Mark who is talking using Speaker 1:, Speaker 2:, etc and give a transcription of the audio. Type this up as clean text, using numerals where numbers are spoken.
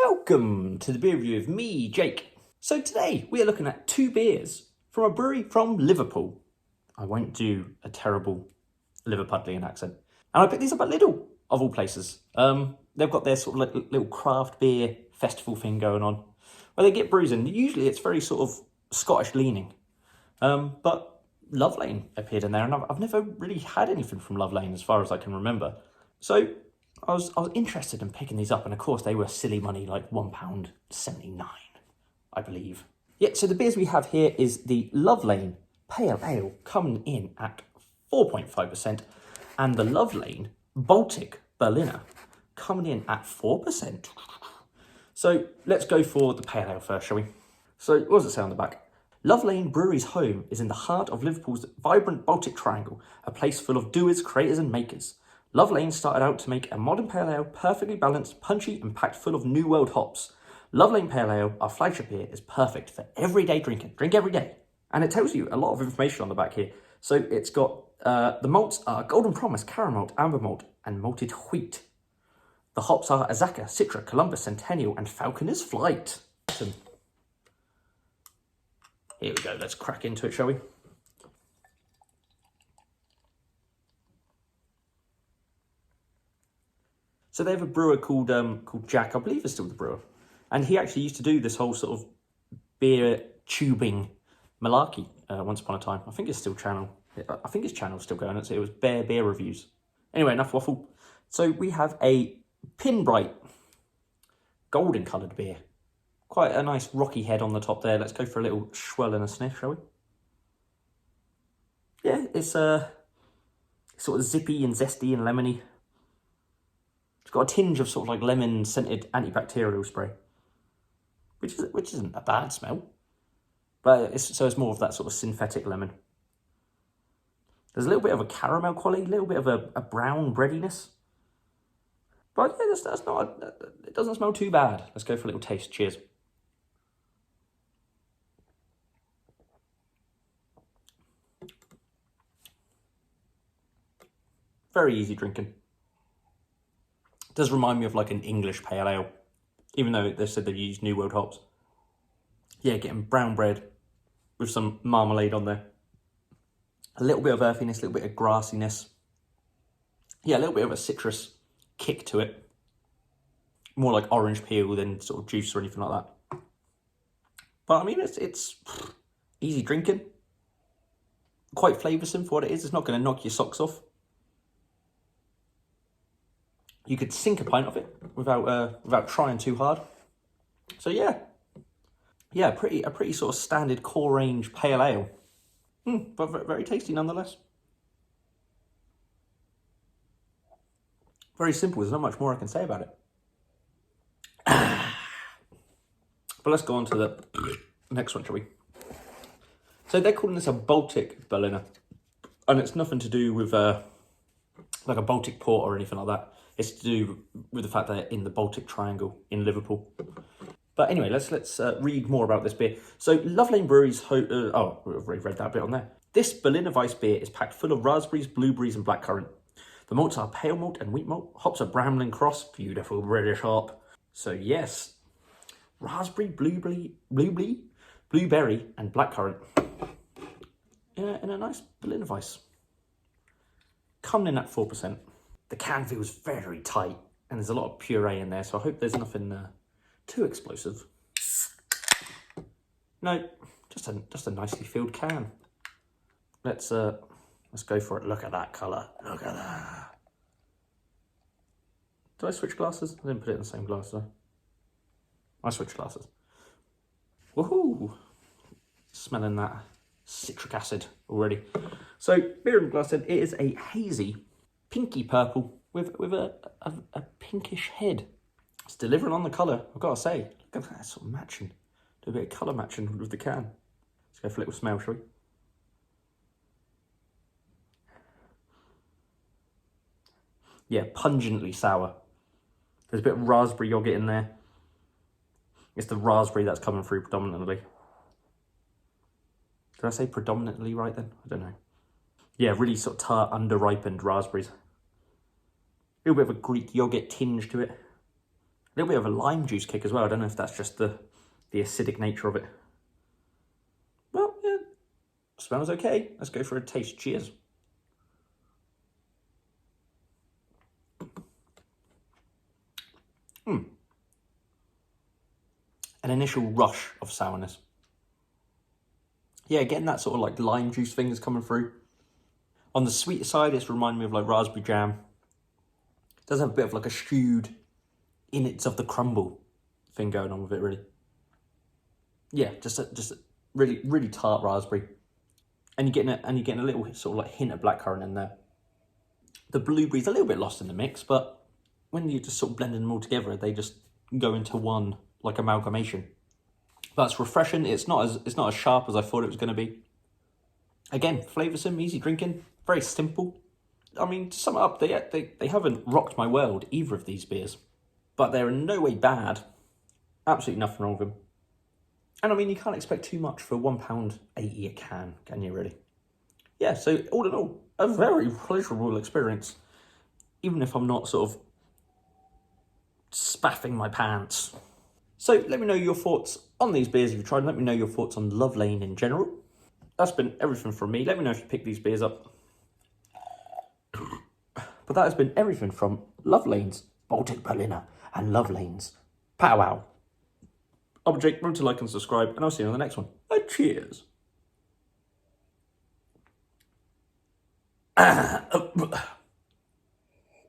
Speaker 1: Welcome to the beer review of me, Jake. So today we are looking at two beers from a brewery from Liverpool. I won't do a terrible Liverpudlian accent. And I picked these up at Lidl, of all places. They've got their sort of little craft beer festival thing going on, where they get brews in. Usually it's very sort of Scottish leaning. But Love Lane appeared in there, and I've never really had anything from Love Lane as far as I can remember. So I was interested in picking these up, and of course they were silly money, like £1.79, I believe. Yeah, so the beers we have here is the Love Lane Pale Ale, coming in at 4.5%, and the Love Lane Baltic Berliner, coming in at 4%. So let's go for the Pale Ale first, shall we? So what does it say on the back? Love Lane Brewery's home is in the heart of Liverpool's vibrant Baltic Triangle, a place full of doers, creators and makers. Love Lane started out to make a modern pale ale, perfectly balanced, punchy and packed full of New World hops. Love Lane Pale Ale, our flagship beer, is perfect for everyday drinking. Drink every day. And it tells you a lot of information on the back here. So it's got, the malts are Golden Promise, Caramel Malt, Amber Malt and Malted Wheat. The hops are Azaka, Citra, Columbus, Centennial and Falconer's Flight. Here we go, let's crack into it, shall we? So they have a brewer called Jack, I believe is still the brewer. And he actually used to do this whole sort of beer tubing malarkey once upon a time. I think it's still channel. I think his channel's still going. It was beer reviews. Anyway, enough waffle. So we have a pin bright golden coloured beer. Quite a nice rocky head on the top there. Let's go for a little swirl and a sniff, shall we? Yeah, it's sort of zippy and zesty and lemony. It's got a tinge of sort of like lemon scented antibacterial spray, which isn't a bad smell, but it's more of that sort of synthetic lemon. There's a little bit of a caramel quality, a little bit of a brown breadiness, but yeah, that's not. It doesn't smell too bad. Let's go for a little taste. Cheers. Very easy drinking. It does remind me of like an English pale ale, even though they said they've used New World hops. Yeah, getting brown bread with some marmalade on there. A little bit of earthiness, a little bit of grassiness. Yeah, a little bit of a citrus kick to it. More like orange peel than sort of juice or anything like that. But I mean, it's easy drinking. Quite flavoursome for what it is. It's not going to knock your socks off. You could sink a pint of it without trying too hard. So yeah, a pretty sort of standard core range pale ale, but very tasty nonetheless. Very simple. There's not much more I can say about it. But let's go on to the next one, shall we? So they're calling this a Baltic Berliner, and it's nothing to do with like a Baltic port or anything like that. It's to do with the fact that they're in the Baltic Triangle in Liverpool. But anyway, let's read more about this beer. So Love Lane Brewery's I've already read that bit on there. This Berliner Weisse beer is packed full of raspberries, blueberries and blackcurrant. The malts are pale malt and wheat malt. Hops are Bramlin Cross, beautiful British hop. So yes, raspberry, blueberry and blackcurrant in a nice Berliner Weisse. Coming in at 4%. The can feels very tight, and there's a lot of puree in there, so I hope there's nothing too explosive. No, just a nicely filled can. Let's go for it. Look at that colour. Look at that. Did I switch glasses? I didn't put it in the same glass, though. I switched glasses. Woohoo! Smelling that citric acid already. So, beer in glass said it is a hazy pinky purple with a pinkish head. It's delivering on the colour, I've got to say. Look at that, sort of matching. Do a bit of colour matching with the can. Let's go for a little smell, shall we? Yeah, pungently sour. There's a bit of raspberry yogurt in there. It's the raspberry that's coming through predominantly. Did I say predominantly right then? I don't know. Yeah, really sort of tart, under-ripened raspberries. little bit of a Greek yogurt tinge to it. A little bit of a lime juice kick as well. I don't know if that's just the acidic nature of it. Well, yeah, smells okay. Let's go for a taste. Cheers. An initial rush of sourness. Yeah, getting that sort of like lime juice thing is coming through. On the sweeter side, it's reminding me of like raspberry jam. It does have a bit of like a stewed innards of the crumble thing going on with it, really. Yeah, just a really, really tart raspberry. And you're getting a little sort of like hint of blackcurrant in there. The blueberry's a little bit lost in the mix, but when you just sort of blending them all together, they just go into one like amalgamation. That's refreshing. It's not as sharp as I thought it was going to be. Again, flavoursome, easy drinking, very simple. I mean, to sum it up, they haven't rocked my world, either of these beers. But they're in no way bad. Absolutely nothing wrong with them. And I mean, you can't expect too much for £1.80 a can, can you really? Yeah, so all in all, a very pleasurable experience. Even if I'm not sort of spaffing my pants. So let me know your thoughts on these beers if you've tried. Let me know your thoughts on Love Lane in general. That's been everything from me. Let me know if you pick these beers up. But that has been everything from Love Lane's Baltic Berliner and Love Lane's Powwow. I'm Jake. Remember to like and subscribe, and I'll see you on the next one. Cheers.